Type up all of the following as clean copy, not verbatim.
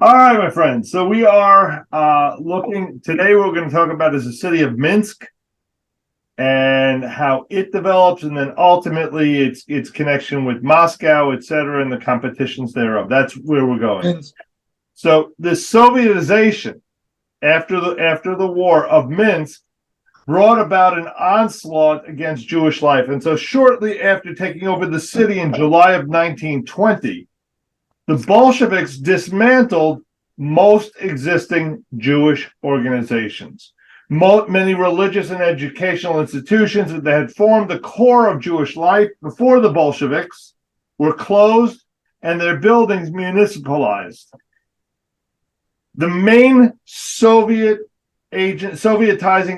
All right, my friends. So we are looking today. We're going to talk about is the city of Minsk and how it develops, and then ultimately its connection with Moscow, etc., and the competitions thereof. That's where we're going. So the Sovietization after the war of Minsk brought about an onslaught against Jewish life, and so shortly after taking over the city in July of 1920. The Bolsheviks dismantled most existing Jewish organizations. Many religious and educational institutions that had formed the core of Jewish life before the Bolsheviks were closed and their buildings municipalized. The main Sovietizing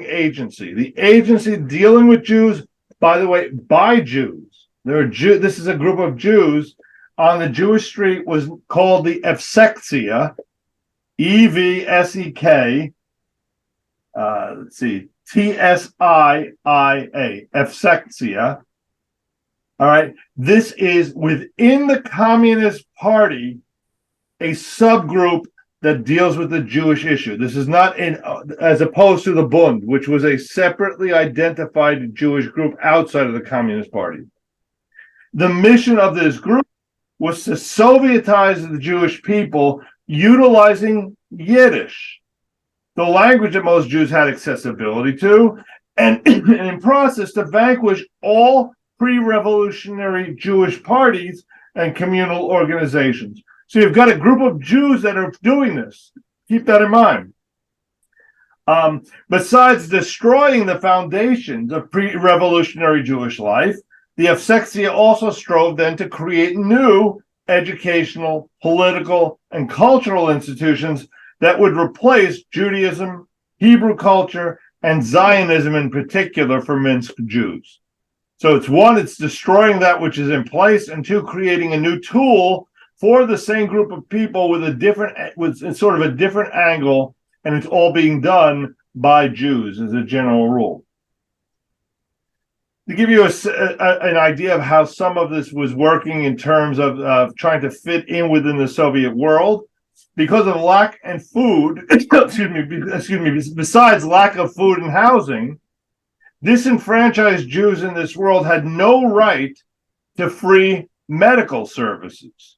agency, the agency dealing with Jews, by the way, by Jews. This is a group of Jews on the Jewish street, was called the Yevsektsiya, Evsek. Let's see, Tsiia, Yevsektsiya. All right, this is within the Communist Party, a subgroup that deals with the Jewish issue. This is not as opposed to the Bund, which was a separately identified Jewish group outside of the Communist Party. The mission of this group was to Sovietize the Jewish people utilizing Yiddish, the language that most Jews had accessibility to, and in process to vanquish all pre-revolutionary Jewish parties and communal organizations. So you've got a group of Jews that are doing this. Keep that in mind. Besides destroying the foundations of pre-revolutionary Jewish life, the Yevsektsiya also strove then to create new educational, political, and cultural institutions that would replace Judaism, Hebrew culture, and Zionism in particular for Minsk Jews. So it's destroying that which is in place, and two, creating a new tool for the same group of people with sort of a different angle, and it's all being done by Jews as a general rule. To give you an idea of how some of this was working in terms of trying to fit in within the Soviet world, because of lack of food, besides lack of food and housing, disenfranchised Jews in this world had no right to free medical services.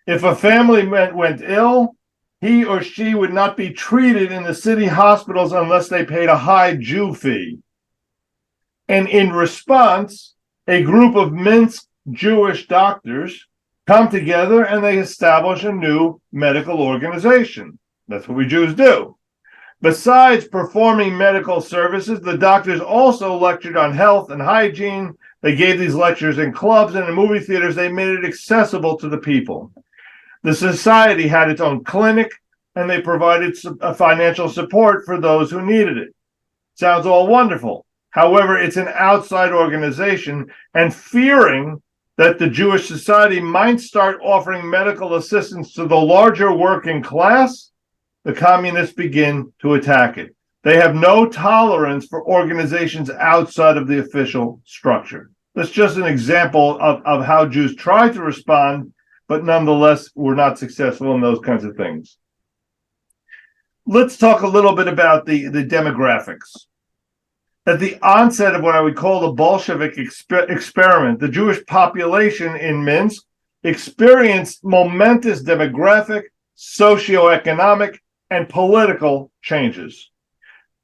If a family went ill, he or she would not be treated in the city hospitals unless they paid a high Jew fee. And in response, a group of Minsk Jewish doctors come together and they establish a new medical organization. That's what we Jews do. Besides performing medical services, the doctors also lectured on health and hygiene. They gave these lectures in clubs and in movie theaters. They made it accessible to the people. The society had its own clinic, and they provided financial support for those who needed it. Sounds all wonderful. However, it's an outside organization, and fearing that the Jewish society might start offering medical assistance to the larger working class, the communists begin to attack it. They have no tolerance for organizations outside of the official structure. That's just an example of how Jews try to respond, but nonetheless were not successful in those kinds of things. Let's talk a little bit about the demographics. At the onset of what I would call the Bolshevik experiment, the Jewish population in Minsk experienced momentous demographic, socioeconomic, and political changes,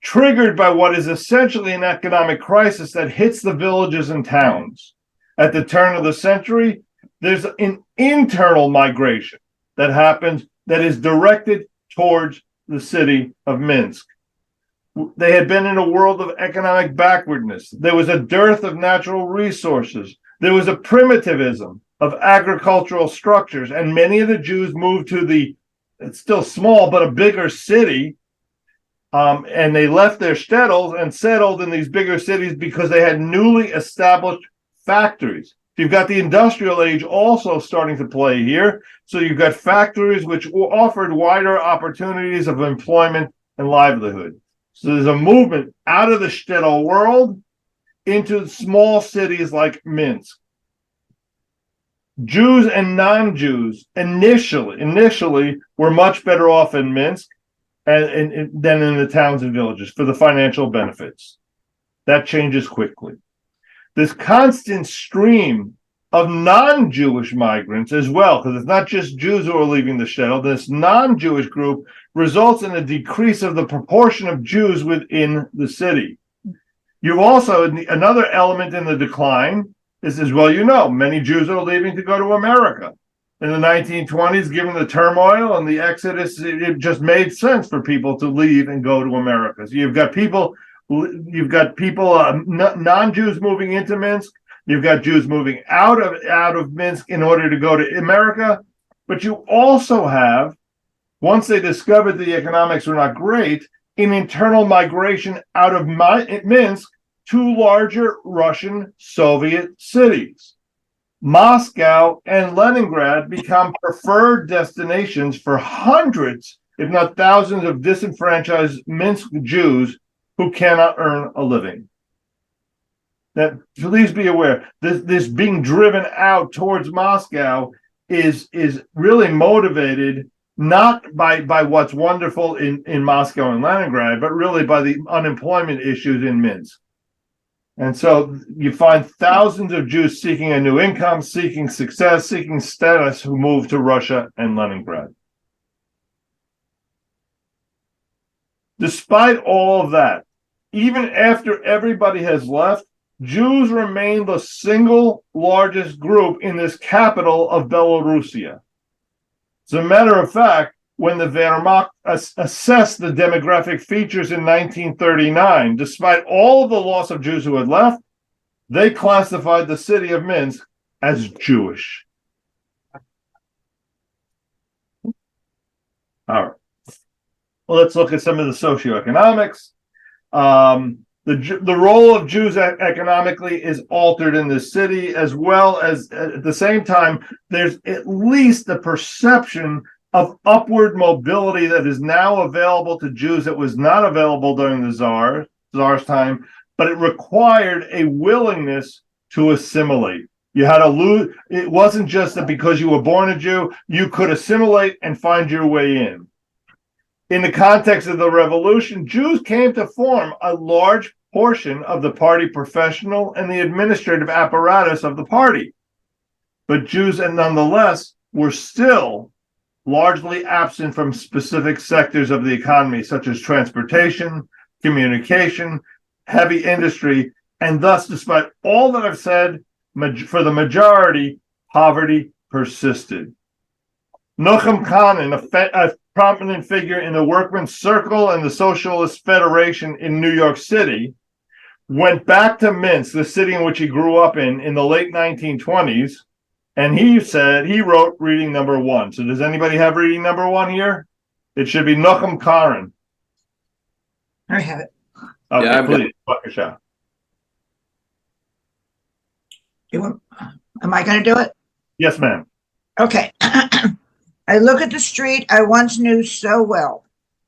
triggered by what is essentially an economic crisis that hits the villages and towns. At the turn of the century, there's an internal migration that happens that is directed towards the city of Minsk. They had been in a world of economic backwardness. There was a dearth of natural resources. There was a primitivism of agricultural structures, and many of the Jews moved to it's still small, but a bigger city, and they left their shtetls and settled in these bigger cities because they had newly established factories. You've got the industrial age also starting to play here. So you've got factories which offered wider opportunities of employment and livelihood. So there's a movement out of the shtetl world into small cities like Minsk. Jews and non-Jews initially were much better off in Minsk than in the towns and villages for the financial benefits. That changes quickly. This constant stream of non-Jewish migrants as well, because it's not just Jews who are leaving the shtetl, this non-Jewish group results in a decrease of the proportion of Jews within the city. You've also, another element in the decline is, as well you know, many Jews are leaving to go to America. In the 1920s, given the turmoil and the exodus, it just made sense for people to leave and go to America. So you've got people non-Jews moving into Minsk. You've got Jews moving out of Minsk in order to go to America. But you also have, once they discovered the economics were not great, an internal migration out of Minsk to larger Russian Soviet cities. Moscow and Leningrad become preferred destinations for hundreds, if not thousands, of disenfranchised Minsk Jews who cannot earn a living. Now, please be aware, this being driven out towards Moscow is really motivated not by what's wonderful in Moscow and Leningrad, but really by the unemployment issues in Minsk. And so you find thousands of Jews seeking a new income, seeking success, seeking status, who move to Russia and Leningrad. Despite all of that, even after everybody has left, Jews remain the single largest group in this capital of Belarusia. As a matter of fact, when the Wehrmacht assessed the demographic features in 1939, despite all of the loss of Jews who had left, they classified the city of Minsk as Jewish. All right. Well, let's look at some of the socioeconomics. The role of Jews economically is altered in this city, as well as at the same time, there's at least the perception of upward mobility that is now available to Jews that was not available during the Tsar's time, but it required a willingness to assimilate. You had to lose. It wasn't just that because you were born a Jew, you could assimilate and find your way in. In the context of the revolution, Jews came to form a large portion of the party professional and the administrative apparatus of the party. But Jews, and nonetheless, were still largely absent from specific sectors of the economy, such as transportation, communication, heavy industry, and thus, despite all that I've said, for the majority, poverty persisted. Nochem Kanin, a prominent figure in the Workmen's Circle and the Socialist Federation in New York City, went back to Minsk, the city in which he grew up in the late 1920s, and he wrote reading number one. So does anybody have reading number one here? It should be Nochem Karin. I have it. Okay, Yeah, please, Bakasha. Am I going to do it? Yes, ma'am. Okay. I look at the street I once knew so well,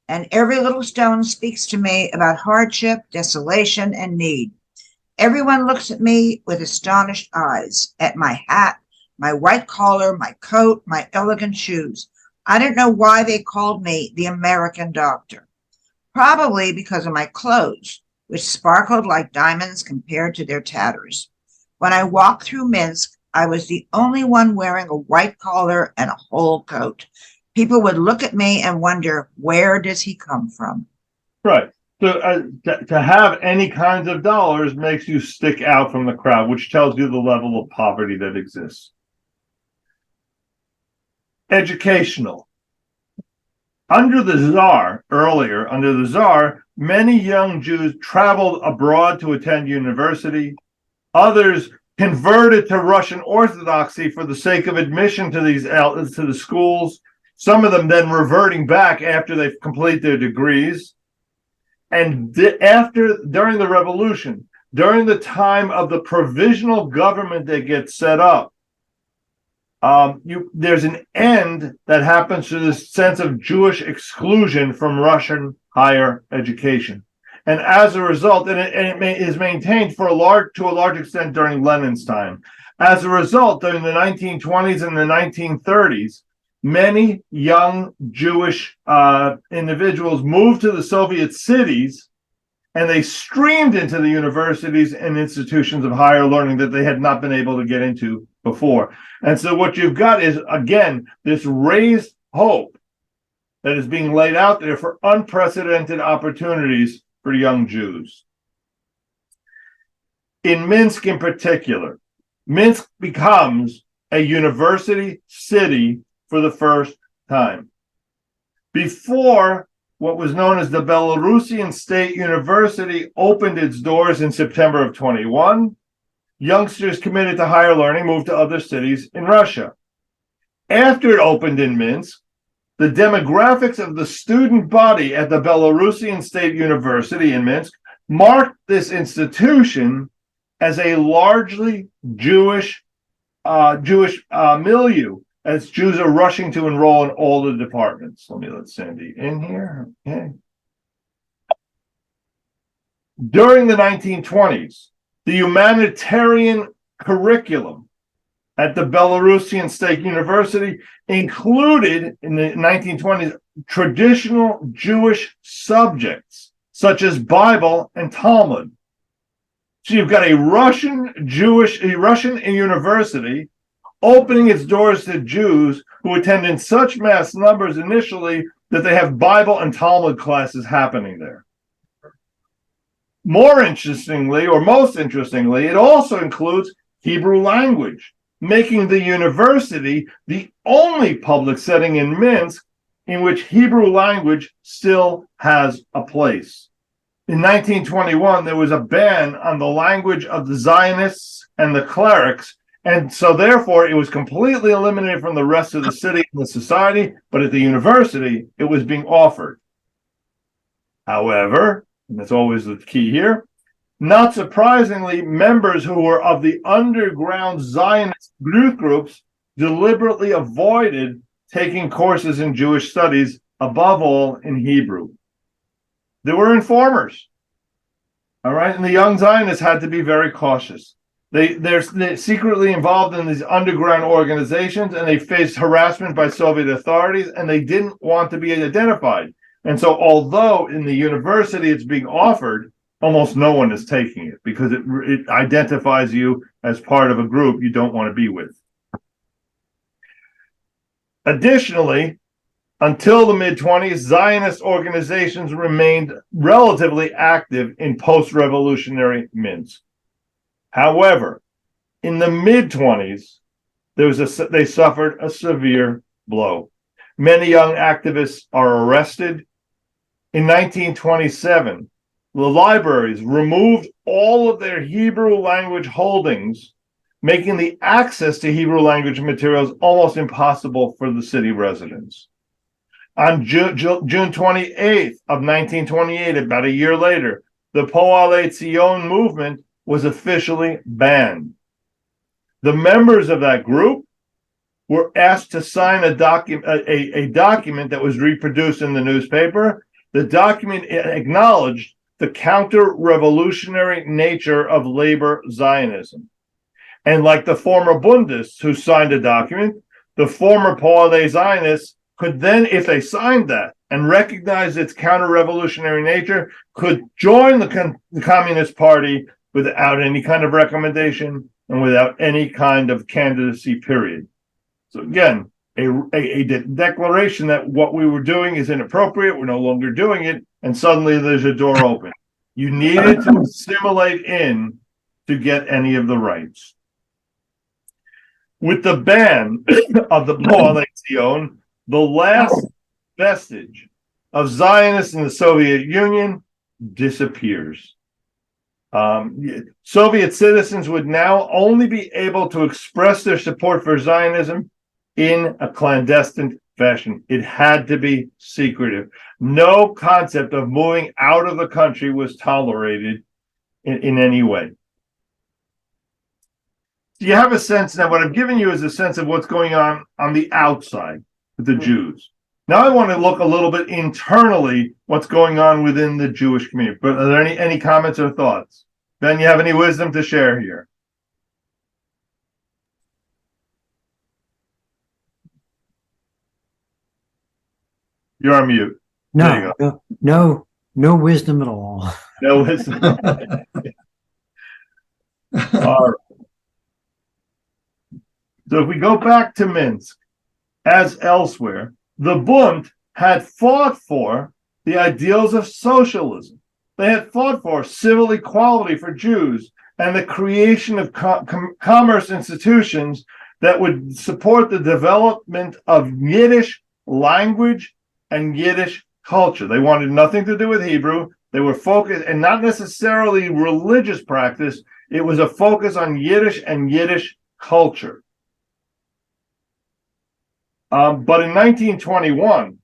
and every little stone speaks to me about hardship, desolation, and need. Everyone looks at me with astonished eyes, at my hat, my white collar, my coat, my elegant shoes. I don't know why they called me the American doctor. Probably because of my clothes, which sparkled like diamonds compared to their tatters. When I walked through Minsk, I was the only one wearing a white collar and a whole coat. People would look at me and wonder, where does he come from? Right. So to have any kinds of dollars makes you stick out from the crowd, which tells you the level of poverty that exists. Educational. Under the Tsar, many young Jews traveled abroad to attend university. Others converted to Russian Orthodoxy for the sake of admission to the schools. Some of them then reverting back after they complete their degrees. And during the revolution, during the time of the provisional government that gets set up, there's an end that happens to this sense of Jewish exclusion from Russian higher education. And as a result, it is maintained to a large extent during Lenin's time. As a result, during the 1920s and the 1930s, many young Jewish individuals moved to the Soviet cities, and they streamed into the universities and institutions of higher learning that they had not been able to get into before. And so what you've got is, again, this raised hope that is being laid out there for unprecedented opportunities for young Jews. In Minsk in particular, Minsk becomes a university city for the first time. Before what was known as the Belarusian State University opened its doors in September of 21, youngsters committed to higher learning moved to other cities in Russia. After it opened in Minsk, the demographics of the student body at the Belarusian State University in Minsk marked this institution as a largely Jewish milieu, as Jews are rushing to enroll in all the departments. Let Sandy in here. Okay. During the 1920s, the humanitarian curriculum at the Belarusian State University included, in the 1920s, traditional Jewish subjects such as Bible and Talmud. So you've got a Russian university opening its doors to Jews who attend in such mass numbers initially that they have Bible and Talmud classes happening there. More interestingly, or most interestingly, it also includes Hebrew language, making the university the only public setting in Minsk in which Hebrew language still has a place. In 1921, there was a ban on the language of the Zionists and the clerics, and so therefore it was completely eliminated from the rest of the city and the society, but at the university, it was being offered. However, and that's always the key here, not surprisingly, members who were of the underground Zionist youth groups deliberately avoided taking courses in Jewish studies, above all in Hebrew. There were informers, all right, and the young Zionists had to be very cautious. They're secretly involved in these underground organizations, and they faced harassment by Soviet authorities, and they didn't want to be identified. And so although in the university it's being offered, almost no one is taking it because it identifies you as part of a group you don't want to be with. Additionally, until the mid-20s, Zionist organizations remained relatively active in post-revolutionary Minsk. However, in the mid-20s, they suffered a severe blow. Many young activists are arrested. In 1927, the libraries removed all of their Hebrew language holdings, making the access to Hebrew language materials almost impossible for the city residents. On June 28th of 1928, about a year later, the Poale Zion movement was officially banned. The members of that group were asked to sign a document that was reproduced in the newspaper. The document acknowledged the counter-revolutionary nature of labor Zionism. And like the former Bundists who signed a document, the former Poale Zionists could then, if they signed that and recognized its counter-revolutionary nature, could join the Communist Party without any kind of recommendation and without any kind of candidacy, period. So again, a declaration that what we were doing is inappropriate, we're no longer doing it, and suddenly there's a door open. You needed to assimilate in to get any of the rights. With the ban of the Poale Zion, the last vestige of Zionists in the Soviet Union disappears. Soviet citizens would now only be able to express their support for Zionism in a clandestine fashion. It had to be secretive. No concept of moving out of the country was tolerated in any way. Do you have a sense now? What I've given you is a sense of what's going on the outside with the Jews. Now I want to look a little bit internally what's going on within the Jewish community. But are there any comments or thoughts? Ben, you have any wisdom to share here? You're on mute. There you go. No wisdom at all. No, it's all right. So if we go back to Minsk, as elsewhere, the Bund had fought for the ideals of socialism. They had fought for civil equality for Jews and the creation of commerce institutions that would support the development of Yiddish language and Yiddish culture. They wanted nothing to do with Hebrew. They were focused, and not necessarily religious practice. It was a focus on Yiddish and Yiddish culture. But in 1921,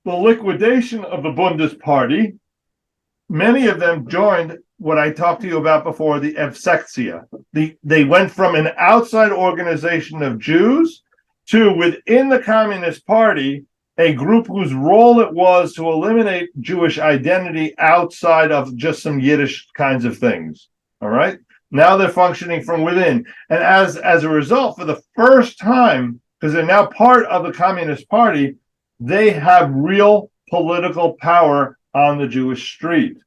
the liquidation of the Bundist Party, many of them joined what I talked to you about before, the Yevsektsiya. They went from an outside organization of Jews to, within the Communist Party, a group whose role it was to eliminate Jewish identity outside of just some Yiddish kinds of things. All right? Now they're functioning from within. And as a result, for the first time, because they're now part of the Communist Party, they have real political power on the Jewish street.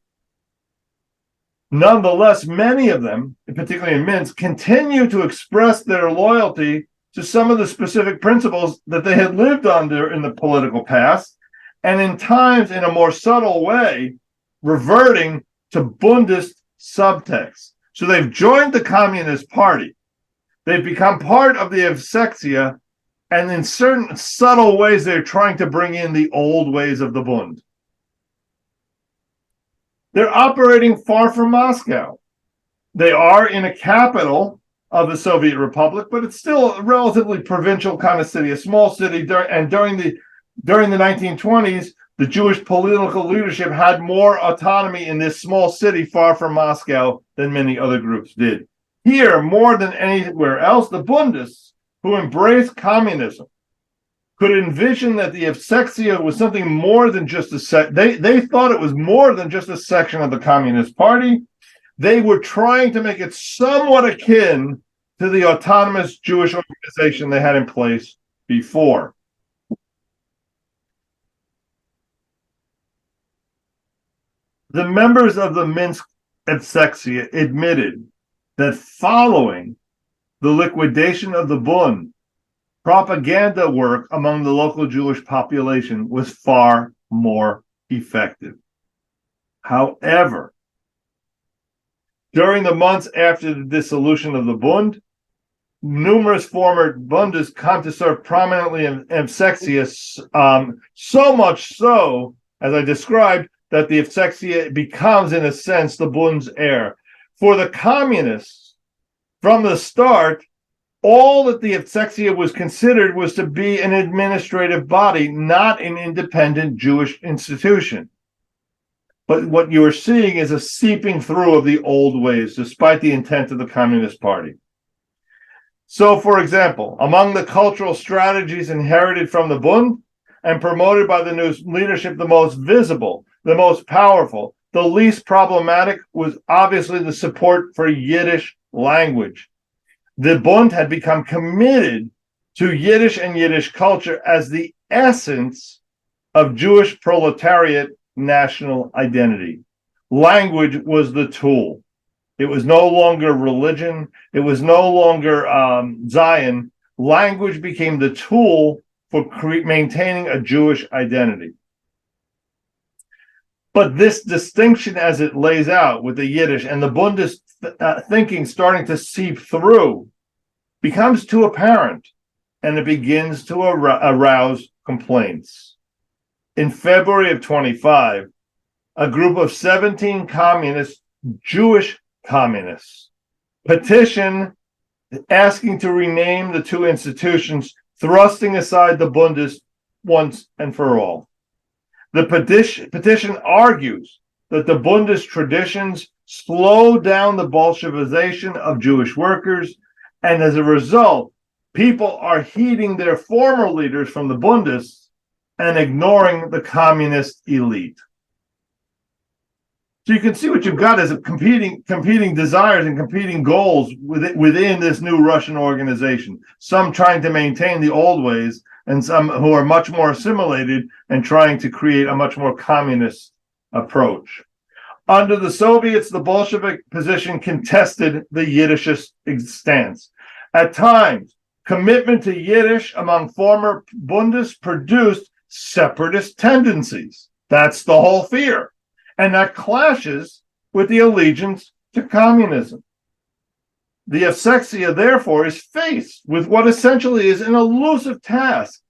Nonetheless, many of them, particularly in Minsk, continue to express their loyalty to some of the specific principles that they had lived under in the political past, and in times, in a more subtle way, reverting to Bundist subtext. So they've joined the Communist Party. They've become part of the Yevsektsiya, and in certain subtle ways, they're trying to bring in the old ways of the Bund. They're operating far from Moscow. They are in a capital of the Soviet Republic, but it's still a relatively provincial kind of city, a small city. And during the 1920s, the Jewish political leadership had more autonomy in this small city far from Moscow than many other groups did. Here, more than anywhere else, the Bundists, who embraced communism, could envision that the Yevsektsiya was something more than just they thought it was more than just a section of the Communist Party. They were trying to make it somewhat akin to the autonomous Jewish organization they had in place before. The members of the Minsk Yevsektsiya admitted that following the liquidation of the Bund, propaganda work among the local Jewish population was far more effective. However, during the months after the dissolution of the Bund, numerous former Bundists come to serve prominently in Yevsektsiya, so much so, as I described, that the Yevsektsiya becomes, in a sense, the Bund's heir. For the communists, from the start, all that the Yevsektsiya was considered was to be an administrative body, not an independent Jewish institution. But what you are seeing is a seeping through of the old ways, despite the intent of the Communist Party. So, for example, among the cultural strategies inherited from the Bund and promoted by the new leadership, the most visible, the most powerful, the least problematic was obviously the support for Yiddish language. The Bund had become committed to Yiddish and Yiddish culture as the essence of Jewish proletariat national identity. Language was the tool. It was no longer religion. It was no longer Zion. Language became the tool for maintaining a Jewish identity. But this distinction, as it lays out with the Yiddish and the Bundist thinking starting to seep through, becomes too apparent, and it begins to arouse complaints. In February of 25, a group of 17 communist, Jewish communists, petition asking to rename the two institutions, thrusting aside the Bundists once and for all. The petition argues that the Bundist traditions slow down the Bolshevization of Jewish workers, and as a result, people are heeding their former leaders from the Bundists and ignoring the communist elite. So you can see what you've got is competing desires and competing goals within this new Russian organization. Some trying to maintain the old ways, and some who are much more assimilated and trying to create a much more communist approach. Under the Soviets, the Bolshevik position contested the Yiddishist stance. At times, commitment to Yiddish among former Bundists produced separatist tendencies. That's the whole fear. And that clashes with the allegiance to communism. The Yevsektsiya, therefore, is faced with what essentially is an elusive task,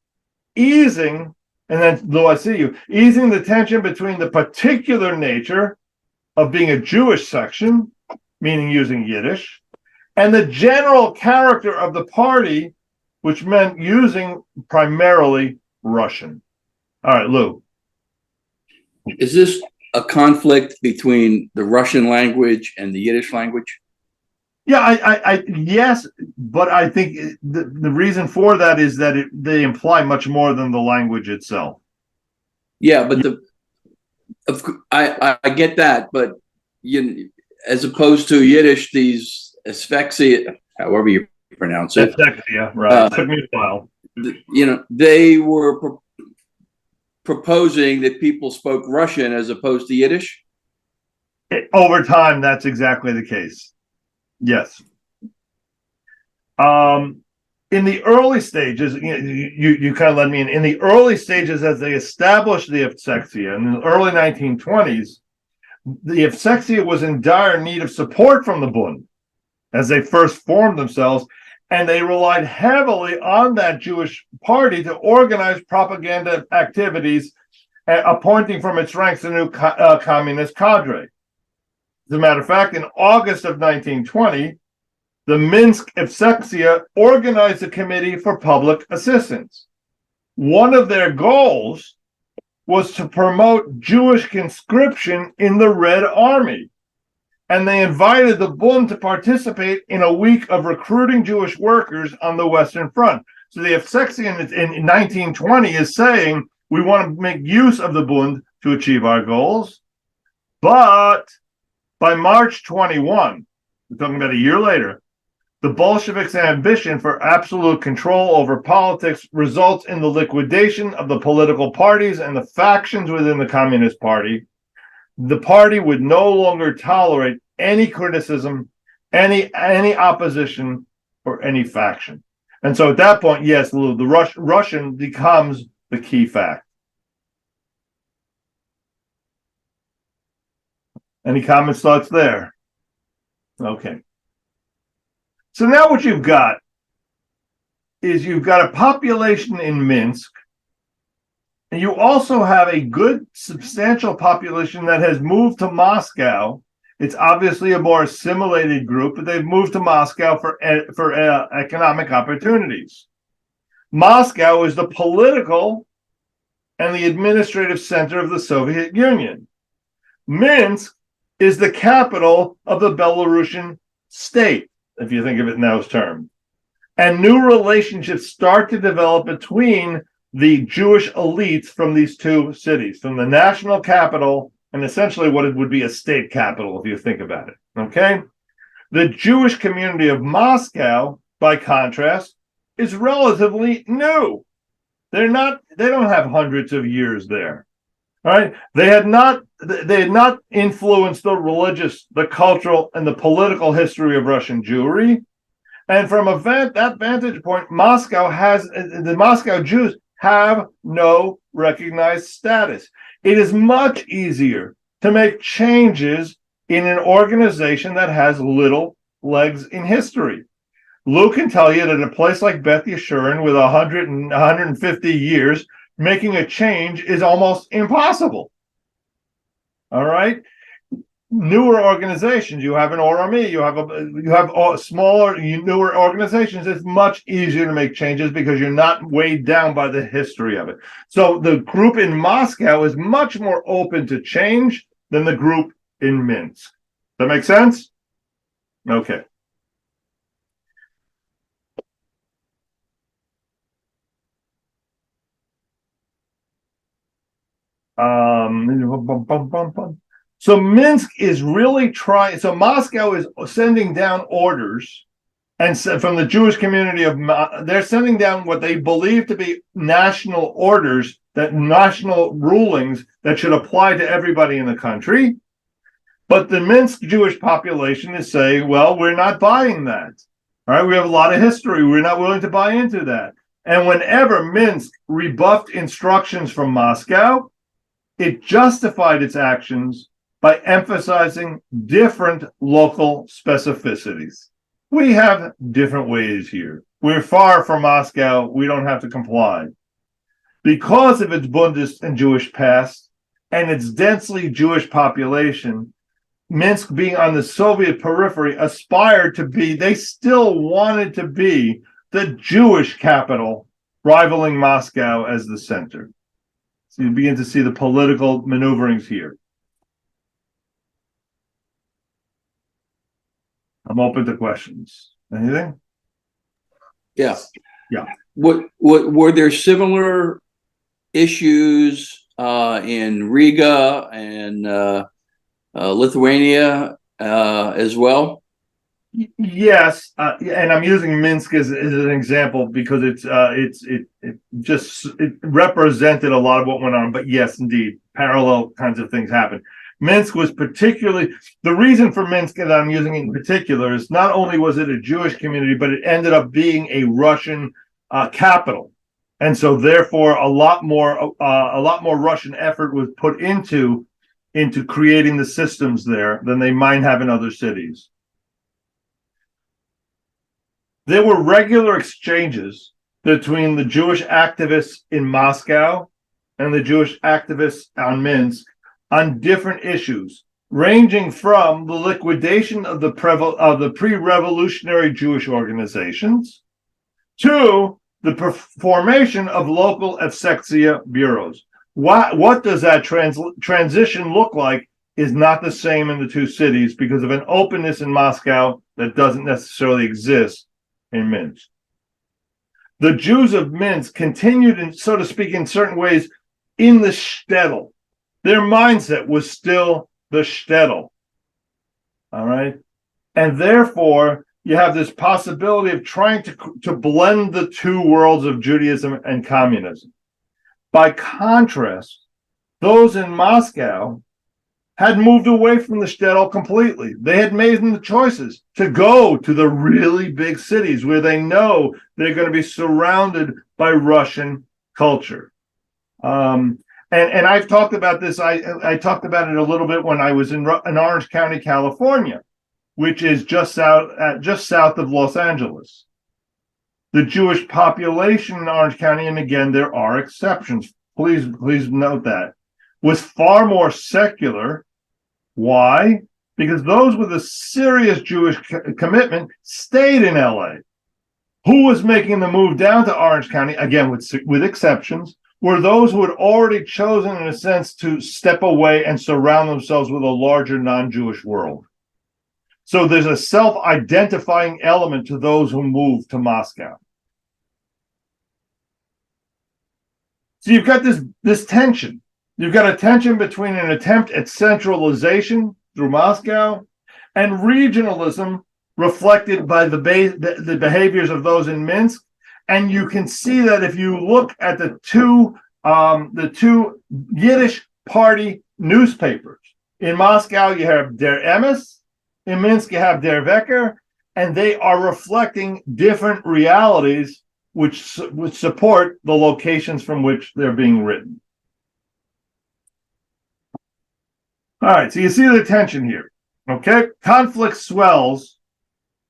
easing the tension between the particular nature of being a Jewish section, meaning using Yiddish, and the general character of the party, which meant using primarily Russian. All right, Lou. Is this a conflict between the Russian language and the Yiddish language? Yeah, yes, but I think the reason for that is that they imply much more than the language itself. Yeah, but I get that, but as opposed to Yiddish, these Yevsektsiya, however you pronounce it, Yevsektsiya, right? Took me a while. They were proposing that people spoke Russian as opposed to Yiddish. Over time, that's exactly the case. Yes. In the early stages, you kind of led me in. In the early stages, as they established the Yevsektsiya in the early 1920s, the Yevsektsiya was in dire need of support from the Bund as they first formed themselves, and they relied heavily on that Jewish party to organize propaganda activities, appointing from its ranks a new communist cadre. As a matter of fact, in August of 1920, the Minsk Yevsektsiya organized a committee for public assistance. One of their goals was to promote Jewish conscription in the Red Army. And they invited the Bund to participate in a week of recruiting Jewish workers on the Western Front. So the Yevsektsiya in 1920 is saying, we want to make use of the Bund to achieve our goals. But by March 21, we're talking about a year later, the Bolsheviks' ambition for absolute control over politics results in the liquidation of the political parties and the factions within the Communist Party. The party would no longer tolerate any criticism, any opposition, or any faction. And so at that point, yes, Lou, the Russian becomes the key fact. Any comments, thoughts there? Okay. So now what you've got is you've got a population in Minsk, and you also have a good, substantial population that has moved to Moscow. It's obviously a more assimilated group, but they've moved to Moscow for economic opportunities. Moscow is the political and the administrative center of the Soviet Union. Minsk is the capital of the Belarusian state, if you think of it in those terms. And new relationships start to develop between the Jewish elites from these two cities, from the national capital and essentially what it would be a state capital, if you think about it, okay? The Jewish community of Moscow, by contrast, is relatively new. They don't have hundreds of years there, all right? They had not influenced the religious, the cultural, and the political history of Russian Jewry. And from that vantage point, the Moscow Jews have no recognized status. It is much easier to make changes in an organization that has little legs in history. Lou can tell you that in a place like Beth Yeshurun with 150 years, making a change is almost impossible. All right? Newer organizations, you have an ORME, you have smaller, newer organizations, it's much easier to make changes because you're not weighed down by the history of it. So the group in Moscow is much more open to change than the group in Minsk. Does that make sense? Okay. So Minsk is really trying, so Moscow is sending down orders and so from the Jewish community they're sending down what they believe to be national orders, that national rulings that should apply to everybody in the country. But the Minsk Jewish population is saying, well, we're not buying that. All right, we have a lot of history. We're not willing to buy into that. And whenever Minsk rebuffed instructions from Moscow, it justified its actions by emphasizing different local specificities. We have different ways here. We're far from Moscow. We don't have to comply. Because of its Bundist and Jewish past and its densely Jewish population, Minsk, being on the Soviet periphery, aspired to be, they still wanted to be the Jewish capital, rivaling Moscow as the center. So you begin to see the political maneuverings here. I'm open to questions. Anything? Yeah. Yeah. What were there similar issues in Riga and Lithuania as well? Yes, and I'm using Minsk as an example because it represented a lot of what went on. But yes, indeed, parallel kinds of things happened. Minsk was particularly, the reason for Minsk that I'm using in particular is not only was it a Jewish community, but it ended up being a Russian capital, and so therefore a lot more Russian effort was put into creating the systems there than they might have in other cities. There were regular exchanges between the Jewish activists in Moscow and the Jewish activists on Minsk on different issues, ranging from the liquidation of the pre-revolutionary Jewish organizations to the formation of local Yevsektsiya bureaus. What does that transition look like is not the same in the two cities because of an openness in Moscow that doesn't necessarily exist in Minsk. The Jews of Minsk continued, in, so to speak, in certain ways, in the shtetl. Their mindset was still the shtetl. All right? And therefore, you have this possibility of trying to blend the two worlds of Judaism and communism. By contrast, those in Moscow had moved away from the shtetl completely. They had made the choices to go to the really big cities where they know they're going to be surrounded by Russian culture. And I've talked about this. I talked about it a little bit when I was in Orange County, California, which is just south of Los Angeles. The Jewish population in Orange County, and again, there are exceptions, please note that, was far more secular. Why? Because those with a serious Jewish commitment stayed in LA. Who was making the move down to Orange County, again, with exceptions, were those who had already chosen, in a sense, to step away and surround themselves with a larger non-Jewish world. So there's a self-identifying element to those who move to Moscow. So you've got this tension. You've got a tension between an attempt at centralization through Moscow and regionalism reflected by the behaviors of those in Minsk. And you can see that if you look at the two Yiddish party newspapers. In Moscow, you have Der Emes. In Minsk, you have Der Wecker. And they are reflecting different realities which support the locations from which they're being written. All right, so you see the tension here, okay? Conflict swells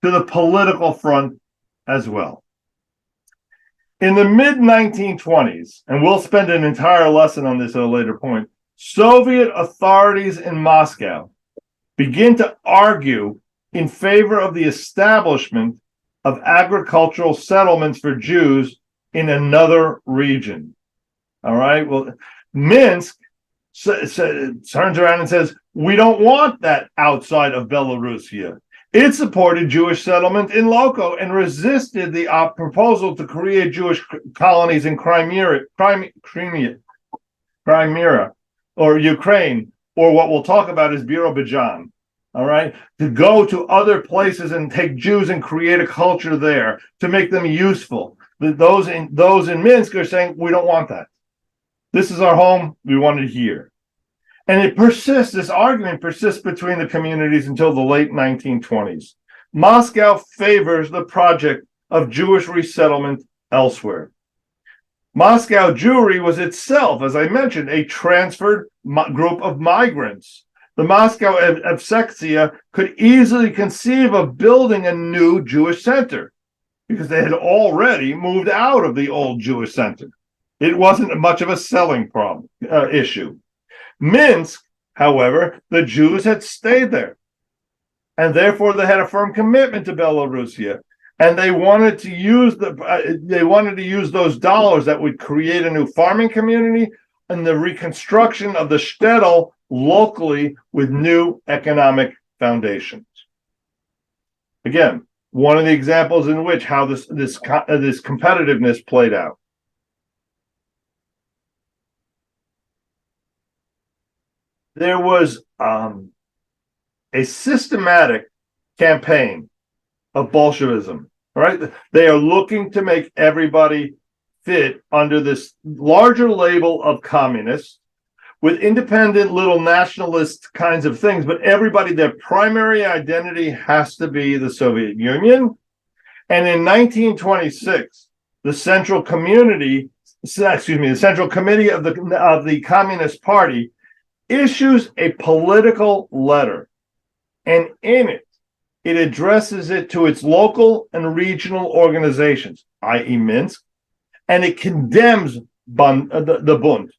to the political front as well. In the mid-1920s, and we'll spend an entire lesson on this at a later point, Soviet authorities in Moscow begin to argue in favor of the establishment of agricultural settlements for Jews in another region. All right, well, Minsk turns around and says, we don't want that outside of Belarusia. It supported Jewish settlement in Loco and resisted the proposal to create Jewish colonies in Crimea, or Ukraine, or what we'll talk about is Azerbaijan. all right, to go to other places and take Jews and create a culture there to make them useful. Those in Minsk are saying, we don't want that. This is our home. We want it here. And it persists, this argument persists between the communities until the late 1920s. Moscow favors the project of Jewish resettlement elsewhere. Moscow Jewry was itself, as I mentioned, a transferred group of migrants. The Moscow Yevsektsiya could easily conceive of building a new Jewish center because they had already moved out of the old Jewish center. It wasn't much of a selling issue. Minsk, however, the Jews had stayed there, and therefore they had a firm commitment to Belarusia, and they wanted to use those dollars that would create a new farming community and the reconstruction of the shtetl locally with new economic foundations. Again, one of the examples in which how this competitiveness played out. There was a systematic campaign of Bolshevism, right? They are looking to make everybody fit under this larger label of communists with independent little nationalist kinds of things, but everybody, their primary identity has to be the Soviet Union. And in 1926, the Central Committee of the Communist Party issues a political letter, and in it, it addresses it to its local and regional organizations, i.e. Minsk, and it condemns the Bund.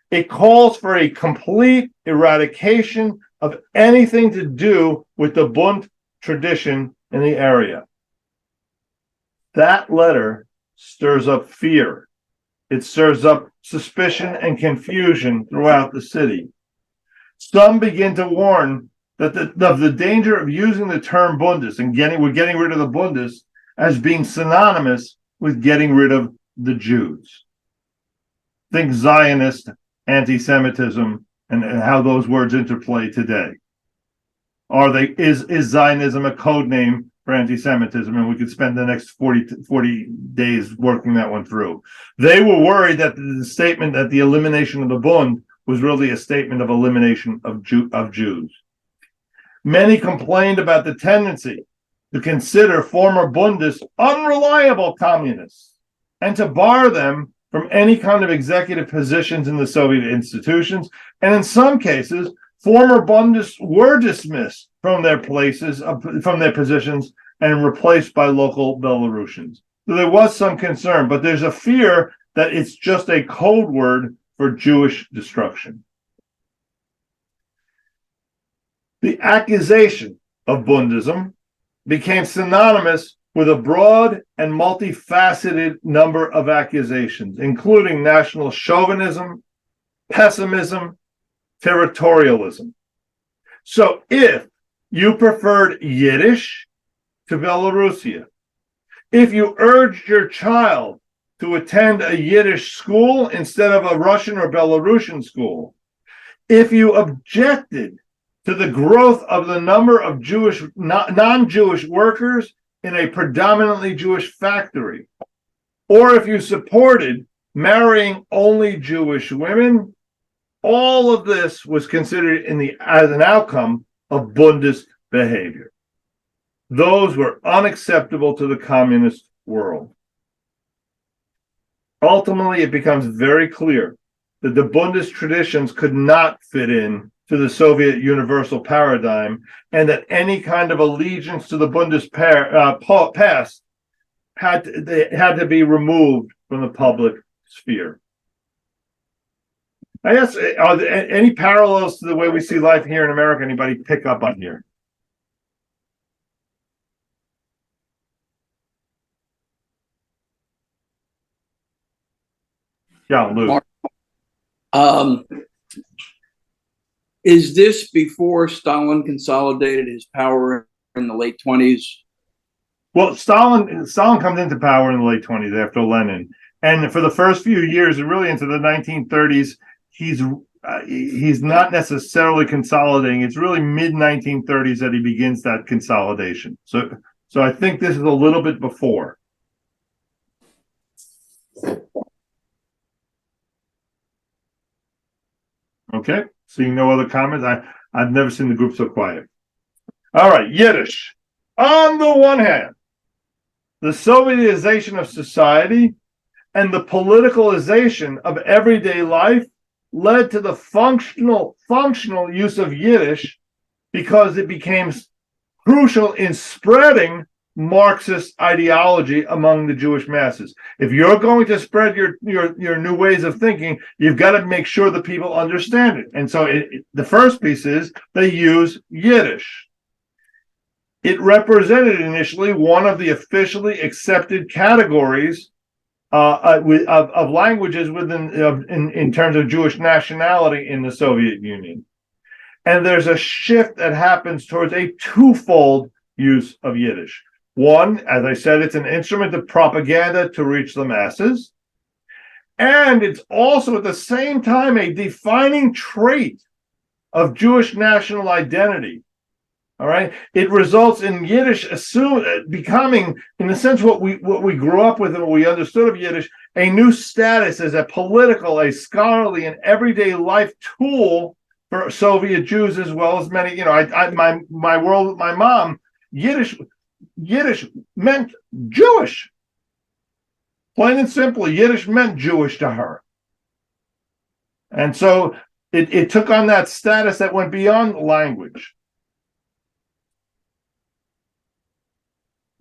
It calls for a complete eradication of anything to do with the Bund tradition in the area. That letter stirs up fear. It stirs up suspicion and confusion throughout the city. Some begin to warn that of the danger of using the term Bundist and getting rid of the Bundists as being synonymous with getting rid of the Jews. Think Zionist anti-Semitism and how those words interplay today. Is Zionism a code name for anti-Semitism? And we could spend the next 40 days working that one through. They were worried that the statement that the elimination of the Bund was really a statement of elimination of Jews. Many complained about the tendency to consider former Bundists unreliable communists and to bar them from any kind of executive positions in the Soviet institutions. And in some cases, former Bundists were dismissed from their positions and replaced by local Belarusians. So there was some concern, but there's a fear that it's just a code word for Jewish destruction. The accusation of Bundism became synonymous with a broad and multifaceted number of accusations, including national chauvinism, pessimism, territorialism. So if you preferred Yiddish to Belarusia, if you urged your child to attend a Yiddish school instead of a Russian or Belarusian school, if you objected to the growth of the number of non-Jewish workers in a predominantly Jewish factory, or if you supported marrying only Jewish women, all of this was considered as an outcome of Bundist behavior. Those were unacceptable to the communist world. Ultimately, it becomes very clear that the Bundist traditions could not fit in to the Soviet universal paradigm, and that any kind of allegiance to the Bundist past had to be removed from the public sphere. I guess, are there any parallels to the way we see life here in America? Anybody pick up on here? Yeah, Lou. Is this before Stalin consolidated his power in the late 20s? Well, Stalin comes into power in the late 20s after Lenin. And for the first few years, and really into the 1930s, he's he's not necessarily consolidating. It's really mid 1930s that he begins that consolidation. So I think this is a little bit before. Okay, seeing no other comments. I've never seen the group so quiet. All right, Yiddish. On the one hand, the Sovietization of society and the politicalization of everyday life led to the functional use of Yiddish because it became crucial in spreading Marxist ideology among the Jewish masses. If you're going to spread your new ways of thinking, you've got to make sure that people understand it. And so the first piece is they use Yiddish. It represented initially one of the officially accepted categories of languages in terms of Jewish nationality in the Soviet Union. And there's a shift that happens towards a twofold use of Yiddish. One, as I said, it's an instrument of propaganda to reach the masses. And it's also at the same time a defining trait of Jewish national identity. All right. It results in Yiddish becoming, in a sense, what we grew up with and what we understood of Yiddish, a new status as a political, a scholarly, and everyday life tool for Soviet Jews, as well as many. My world with my mom, Yiddish meant Jewish. Plain and simple, Yiddish meant Jewish to her. And so it took on that status that went beyond language.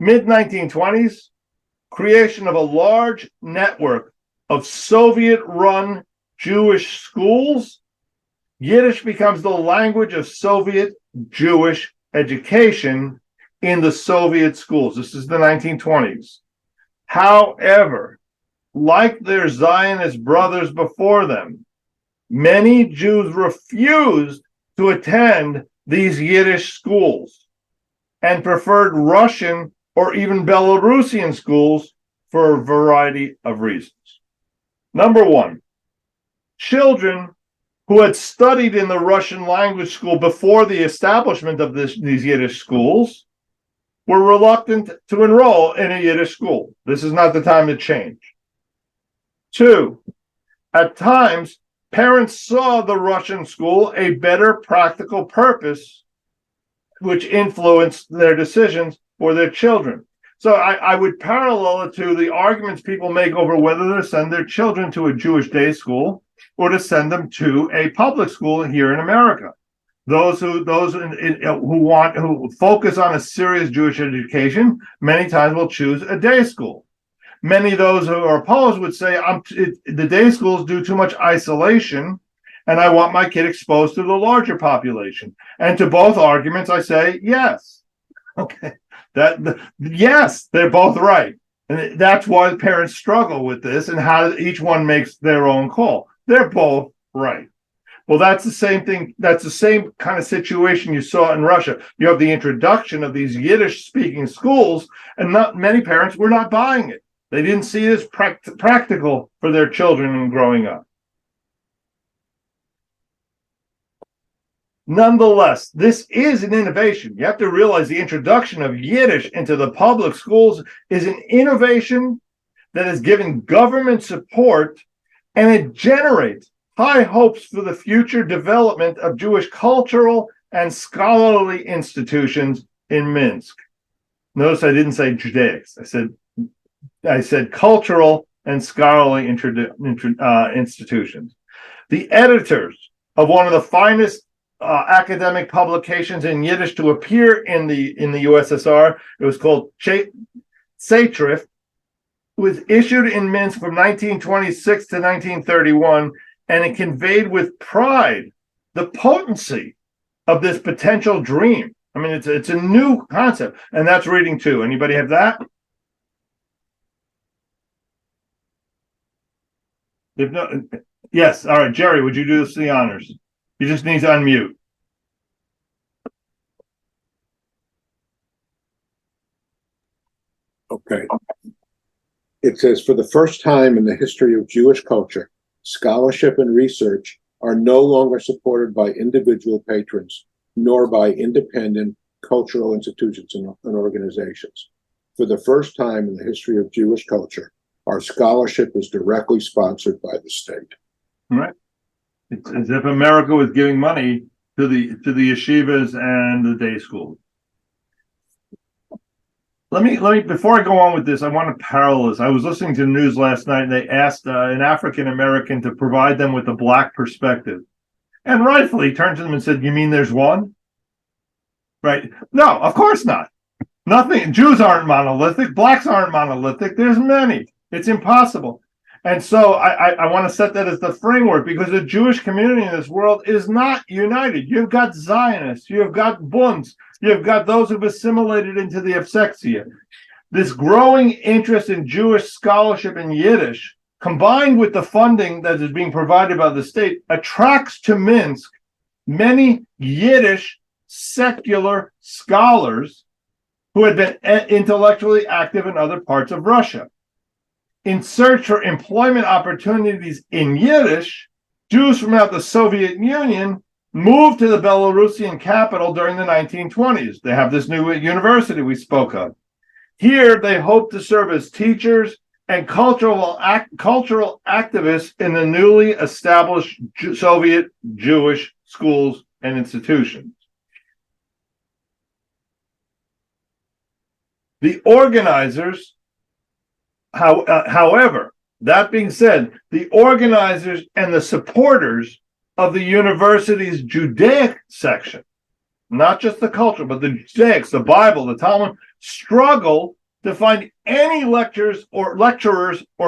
Mid-1920s, creation of a large network of Soviet-run Jewish schools. Yiddish becomes the language of Soviet Jewish education in the Soviet schools. This is the 1920s. However, like their Zionist brothers before them, many Jews refused to attend these Yiddish schools and preferred Russian or even Belarusian schools for a variety of reasons. Number one, children who had studied in the Russian language school before the establishment of these Yiddish schools were reluctant to enroll in a Yiddish school. This is not the time to change. Two, at times, parents saw the Russian school a better practical purpose, which influenced their decisions for their children. So I would parallel it to the arguments people make over whether to send their children to a Jewish day school or to send them to a public school here in America. Those who focus on a serious Jewish education many times will choose a day school. Many of those who are opposed would say the day schools do too much isolation, and I want my kid exposed to the larger population. And to both arguments, I say yes. Okay, yes, they're both right, and that's why the parents struggle with this and how each one makes their own call. They're both right. Well, that's the same thing. That's the same kind of situation you saw in Russia. You have the introduction of these Yiddish-speaking schools, and not many parents were not buying it. They didn't see it as practical for their children in growing up. Nonetheless, this is an innovation. You have to realize the introduction of Yiddish into the public schools is an innovation that is given government support, and it generates high hopes for the future development of Jewish cultural and scholarly institutions in Minsk. Notice I didn't say Judaics. I said cultural and scholarly institutions. The editors of one of the finest academic publications in Yiddish to appear in the USSR, it was called Zeitschrift, was issued in Minsk from 1926 to 1931, and it conveyed with pride the potency of this potential dream. I mean, it's a new concept, and that's reading too. Anybody have that? If not, yes. All right, Jerry, would you do us the honors? You just need to unmute. Okay. It says, for the first time in the history of Jewish culture, scholarship and research are no longer supported by individual patrons, nor by independent cultural institutions and organizations. For the first time in the history of Jewish culture, our scholarship is directly sponsored by the state. Right. It's as if America was giving money to the yeshivas and the day schools. Let me before I go on with this, I want to parallel this. I was listening to the news last night and they asked an African American to provide them with a black perspective. And rightfully turned to them and said, "You mean there's one?" Right? No, of course not. Nothing. Jews aren't monolithic. Blacks aren't monolithic. There's many. It's impossible. And so I want to set that as the framework, because the Jewish community in this world is not united. You've got Zionists, you've got Bunds, you've got those who've assimilated into the Yevsektsiya. This growing interest in Jewish scholarship in Yiddish, combined with the funding that is being provided by the state, attracts to Minsk many Yiddish secular scholars who had been intellectually active in other parts of Russia. In search for employment opportunities in Yiddish, Jews from out the Soviet Union moved to the Belarusian capital during the 1920s. They have this new university we spoke of. Here, they hope to serve as teachers and cultural activists in the newly established Soviet Jewish schools and institutions. The organizers, however, that being said, the organizers and the supporters of the university's Judaic section, not just the culture, but the Judaics, the Bible, the Talmud, struggle to find any lecturers or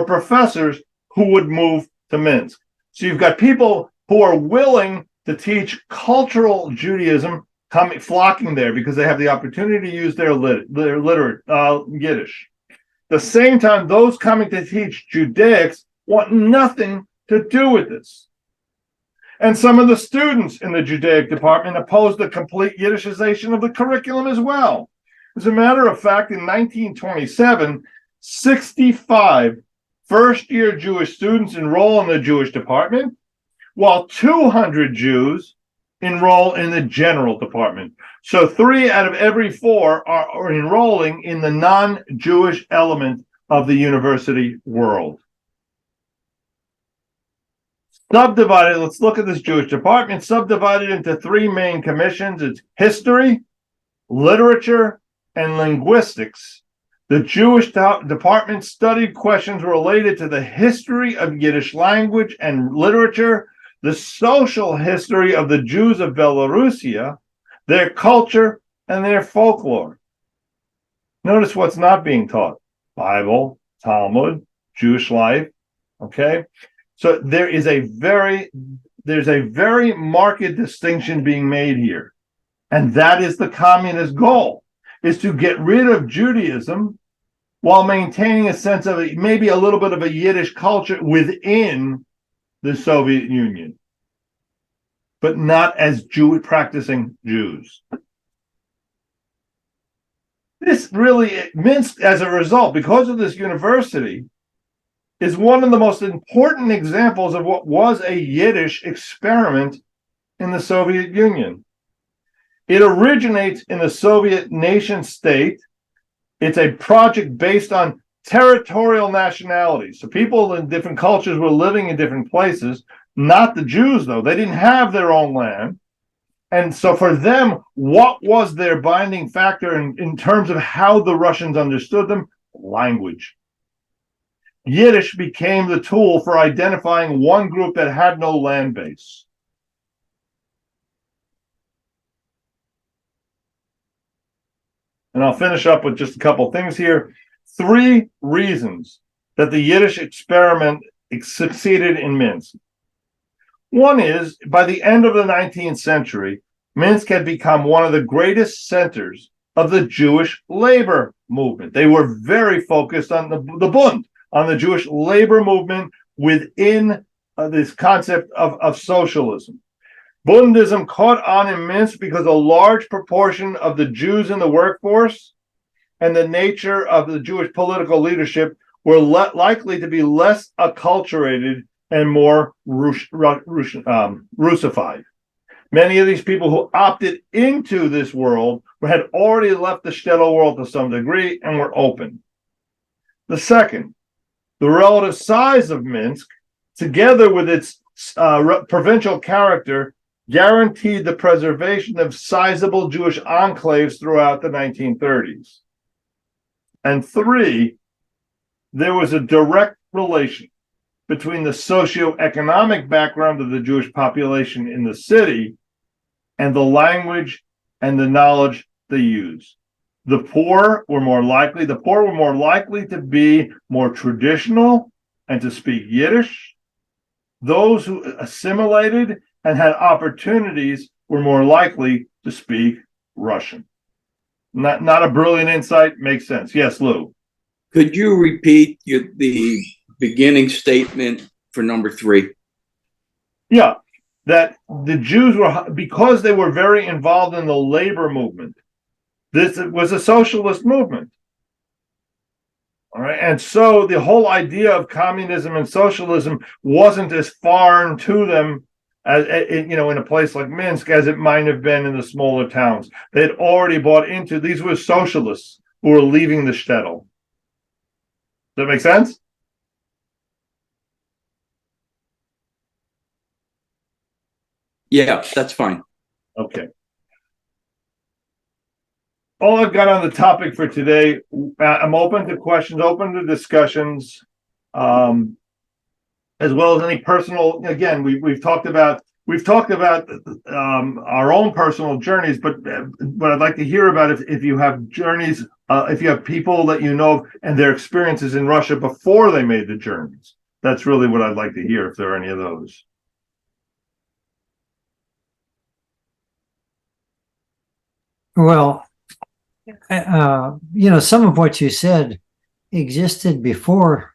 professors who would move to Minsk. So you've got people who are willing to teach cultural Judaism flocking there because they have the opportunity to use their Yiddish. The same time, those coming to teach Judaics want nothing to do with this. And some of the students in the Judaic department oppose the complete Yiddishization of the curriculum as well. As a matter of fact, in 1927, 65 first-year Jewish students enroll in the Jewish department, while 200 Jews enroll in the general department. So 3 out of every 4 are enrolling in the non-Jewish element of the university world. Subdivided, let's look at this Jewish department, subdivided into 3 main commissions. It's history, literature, and linguistics. The Jewish department studied questions related to the history of Yiddish language and literature, the social history of the Jews of Belarusia, their culture, and their folklore. Notice what's not being taught: Bible, Talmud, Jewish life. Okay, so there's a very marked distinction being made here, and that is the communist goal: is to get rid of Judaism while maintaining a sense of maybe a little bit of a Yiddish culture within the Soviet Union, but not as practicing Jews. This really, Minsk, as a result, because of this university, is one of the most important examples of what was a Yiddish experiment in the Soviet Union. It originates in the Soviet nation state. It's a project based on territorial nationalities. So people in different cultures were living in different places, not the Jews, though. They didn't have their own land. And so for them, what was their binding factor in terms of how the Russians understood them? Language. Yiddish became the tool for identifying one group that had no land base. And I'll finish up with just a couple things here. 3 reasons that the Yiddish experiment succeeded in Minsk. One is, by the end of the 19th century, Minsk had become one of the greatest centers of the Jewish labor movement. They were very focused on the Bund, on the Jewish labor movement within this concept of socialism. Bundism caught on in Minsk because a large proportion of the Jews in the workforce and the nature of the Jewish political leadership were likely to be less acculturated and more Russified. Many of these people who opted into this world had already left the shtetl world to some degree and were open. The second, the relative size of Minsk, together with its provincial character, guaranteed the preservation of sizable Jewish enclaves throughout the 1930s. And three, there was a direct relation between the socioeconomic background of the Jewish population in the city and the language and the knowledge they use. The poor were more likely to be more traditional and to speak Yiddish. Those who assimilated and had opportunities were more likely to speak Russian. Not a brilliant insight, makes sense. Yes, Lou. Could you repeat the beginning statement for number 3? Yeah, that the Jews were, because they were very involved in the labor movement. This was a socialist movement. All right, and so the whole idea of communism and socialism wasn't as foreign to them as in a place like Minsk as it might have been in the smaller towns. They had already bought into, these were socialists who were leaving the shtetl. Does that make sense? Yeah, that's fine. Okay. All I've got on the topic for today, I'm open to questions, open to discussions, as well as any personal. Again, we've talked about our own personal journeys, but I'd like to hear about if you have journeys, if you have people that you know and their experiences in Russia before they made the journeys. That's really what I'd like to hear, if there are any of those. Well, some of what you said existed before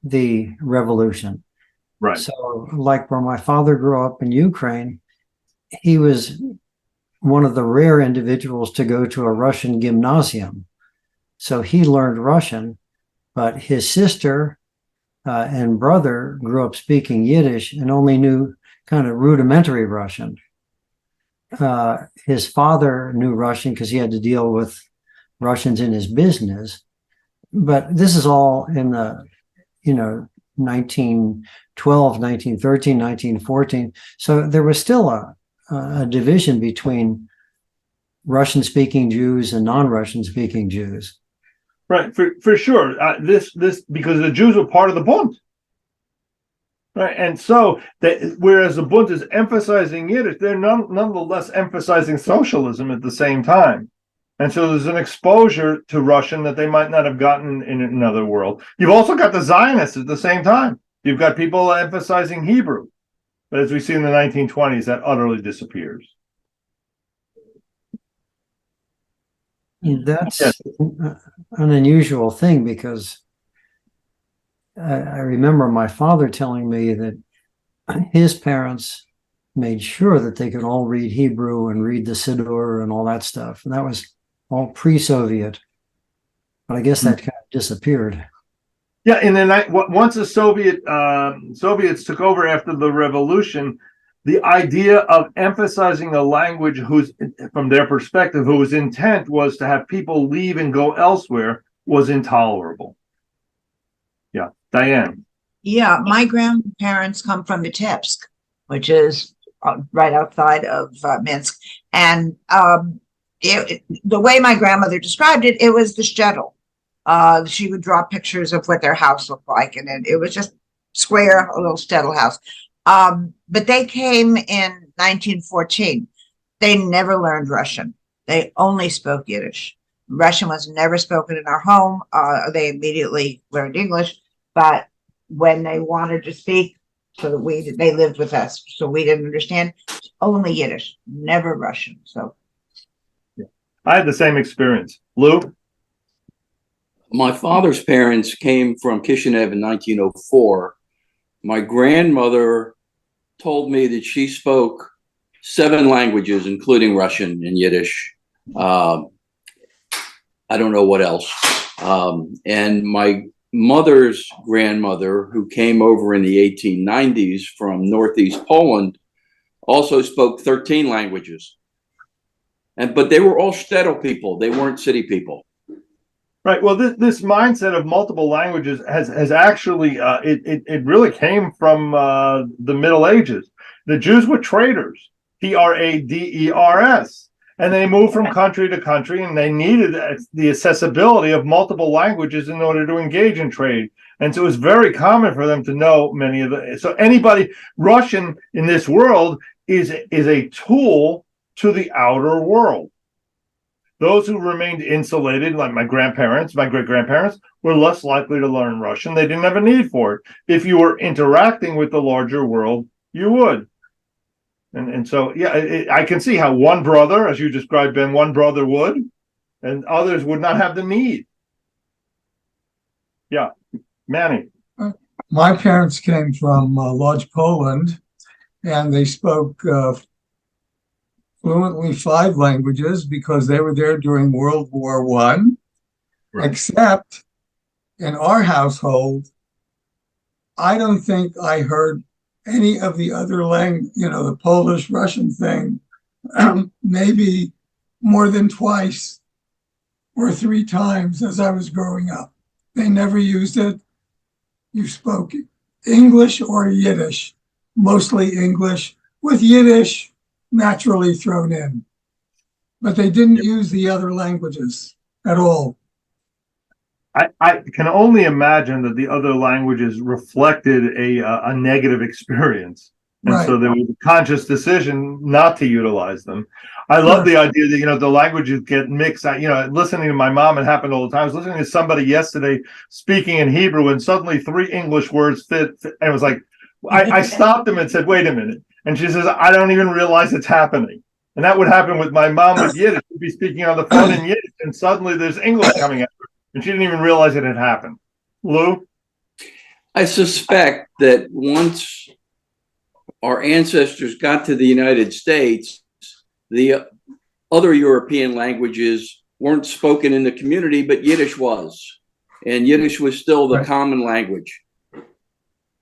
the revolution. Right. So, like where my father grew up in Ukraine, he was one of the rare individuals to go to a Russian gymnasium. So he learned Russian, but his sister and brother grew up speaking Yiddish and only knew kind of rudimentary Russian. His father knew Russian because he had to deal with Russians in his business. But this is all in the, 1912, 1913, 1914. So there was still a division between Russian-speaking Jews and non-Russian speaking Jews. Right, for sure. This because the Jews were part of the Bund. Right, and so whereas the Bund is emphasizing Yiddish, they're nonetheless emphasizing socialism at the same time. And so there's an exposure to Russian that they might not have gotten in another world. You've also got the Zionists at the same time. You've got people emphasizing Hebrew. But as we see in the 1920s, that utterly disappears. That's an unusual thing because I remember my father telling me that his parents made sure that they could all read Hebrew and read the Siddur and all that stuff. And that was all pre-Soviet. But I guess that kind of disappeared. Yeah, and then once the Soviets took over after the revolution, the idea of emphasizing a language from their perspective, whose intent was to have people leave and go elsewhere, was intolerable. Yeah, Diane. Yeah, my grandparents come from Vitebsk, which is right outside of Minsk. And the way my grandmother described it, it was the shtetl. She would draw pictures of what their house looked like, and it was just square, a little shtetl house. But they came in 1914. They never learned Russian. They only spoke Yiddish. Russian was never spoken in our home. They immediately learned English. But when they wanted to speak, so that they lived with us, so we didn't understand, only Yiddish, never Russian. So yeah. I had the same experience. Lou? My father's parents came from Kishinev in 1904. My grandmother told me that she spoke 7 languages, including Russian and Yiddish. I don't know what else. And my mother's grandmother, who came over in the 1890s from Northeast Poland, also spoke 13 languages. But they were all shtetl people. They weren't city people. Right. Well, this mindset of multiple languages has actually it really came from the Middle Ages. The Jews were traders, traders, and they moved from country to country, and they needed the accessibility of multiple languages in order to engage in trade. And so it was very common for them to know many of the. So anybody Russian in this world is a tool to the outer world. Those who remained insulated, like my grandparents, my great-grandparents, were less likely to learn Russian. They didn't have a need for it. If you were interacting with the larger world, you would. And so, yeah, I can see how one brother, as you described, Ben, one brother would, and others would not have the need. Yeah, Manny. My parents came from Lodz, Poland, and they spoke fluently 5 languages because they were there during World War I. Right. Except in our household, I don't think I heard any of the other language, the Polish, Russian thing, maybe more than twice or 3 times as I was growing up. They never used it. You spoke English or Yiddish, mostly English, with Yiddish naturally thrown in. But they didn't use the other languages at all. I can only imagine that the other languages reflected a negative experience. And right. So there was a conscious decision not to utilize them. I love the idea that, the languages get mixed. Listening to my mom, it happened all the time. I was listening to somebody yesterday speaking in Hebrew, and suddenly 3 English words fit. And it was like, I stopped him and said, wait a minute. And she says, I don't even realize it's happening. And that would happen with my mom with Yiddish. She'd be speaking on the phone in Yiddish, and suddenly there's English coming out. And she didn't even realize it had happened. Lou? I suspect that once our ancestors got to the United States, the other European languages weren't spoken in the community, but Yiddish was. And Yiddish was still the common language.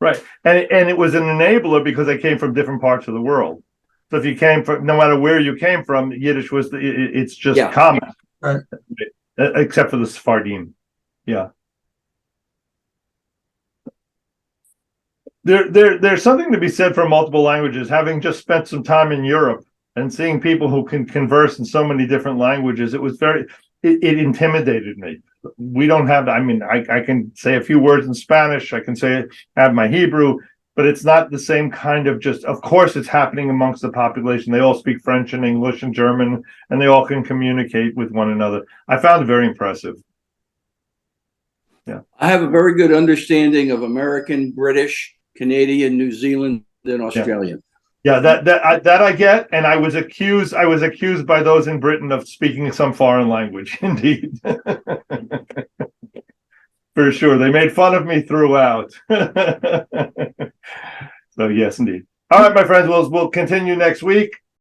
Right. And it was an enabler because they came from different parts of the world. So if you came from, no matter where you came from, Yiddish was, it's just common. Right. Except for the Sephardim. Yeah. There's something to be said for multiple languages. Having just spent some time in Europe and seeing people who can converse in so many different languages, it intimidated me. We don't have, I can say a few words in Spanish. I can have my Hebrew, but it's not the same kind of of course it's happening amongst the population. They all speak French and English and German, and they all can communicate with one another. I found it very impressive. Yeah. I have a very good understanding of American, British, Canadian, New Zealand, and Australian. Yeah, that I get, and I was accused by those in Britain of speaking some foreign language. Indeed. For sure. They made fun of me throughout. So yes, indeed. All right, my friends, we'll continue next week.